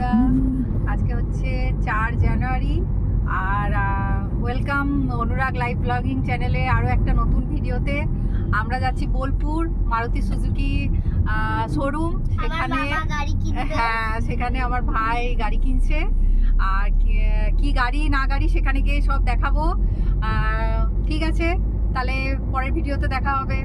বন্ধুরা, আজকে হচ্ছে 4 জানুয়ারি আর ওয়েলকাম অনুরাগ লাইভ ব্লগিং চ্যানেলে আরও একটা নতুন ভিডিওতে। আমরা যাচ্ছি বোলপুর মারুতি সুজুকি শোরুম। সেখানে আমার ভাই গাড়ি কিনছে, আর কি গাড়ি না গাড়ি সেখানে গিয়ে সব দেখাবো। ঠিক আছে, তাহলে পরের ভিডিওতে দেখা হবে।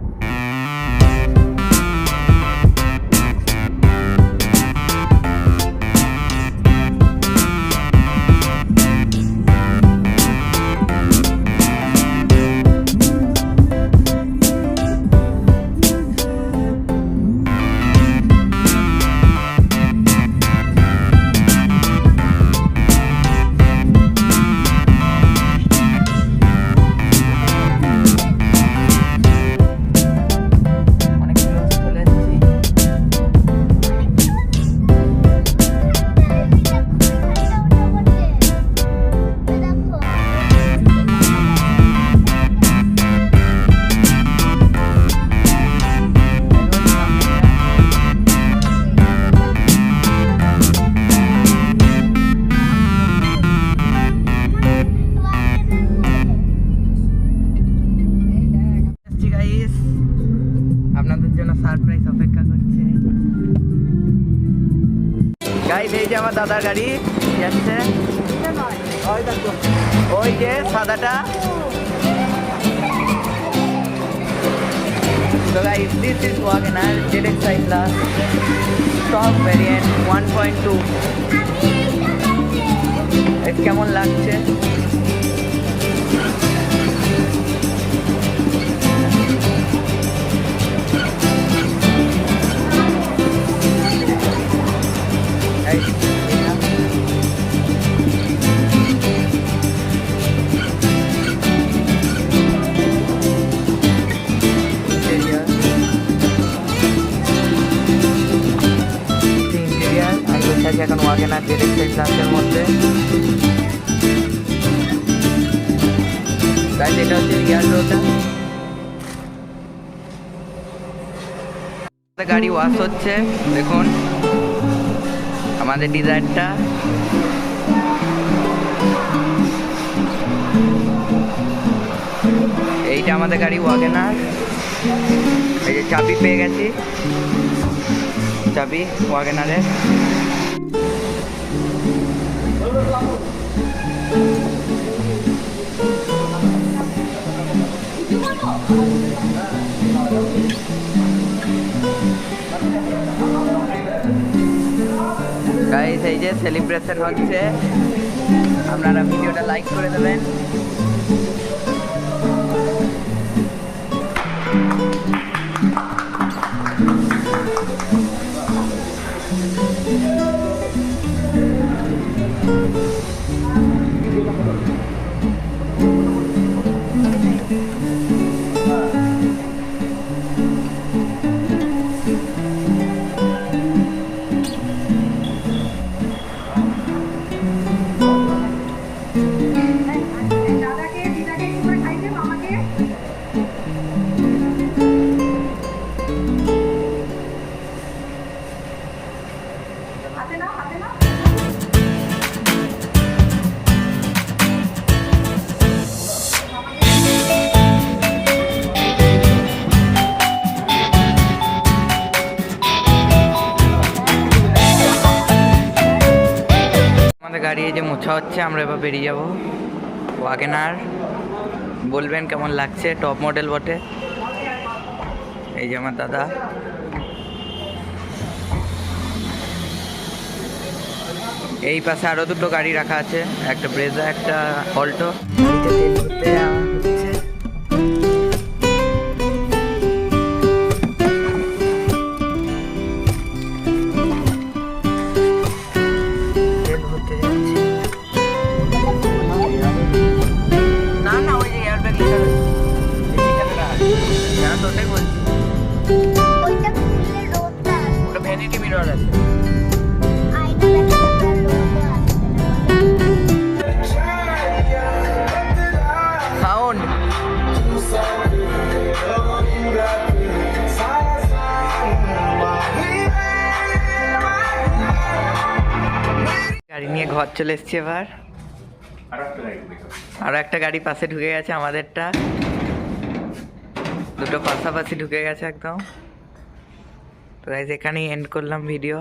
আপনাদের জন্য সারপ্রাইজ অপেক্ষা করছে। গাইস, এই যে আমার দাদার গাড়ি যাচ্ছে, ওই যে সাদাটা। So guys, this is WagonR ZXi Plus top variant 1.2. কেমন লাগছে? এখন WagonR ZXi Plus-এর মধ্যে গাইস, এটা হচ্ছে রিয়ার রোডটা। গাড়ি ওয়াশ হচ্ছে, দেখুন আমাদের ডিজায়ারটা। এইটা আমাদের গাড়ি WagonR। এই যে চাবি পেয়ে গেছি, চাবি WagonR-এর। গাইস, এই যে সেলিব্রেশন হচ্ছে, আপনারা ভিডিওটা লাইক করে দেবেন। গাড়ি এই যে মোছা হচ্ছে, আমরা এবার বেরিয়ে যাবো। WagonR বলবেন কেমন লাগছে, টপ মডেল বটে। এই যে আমার দাদা। এই পাশে আরো দুটো গাড়ি রাখা আছে, একটা ব্রেজা, একটা অল্টো। ভ্যানিটি মিরর আছে। সাউন্ড ঘর চলে এসছি এবার। আরো একটা গাড়ি পাশে ঢুকে গেছে আমাদেরটা, দুটো পাশাপাশি ঢুকে গেছে একদম। তো গাইস এখানেই এন্ড করলাম ভিডিও।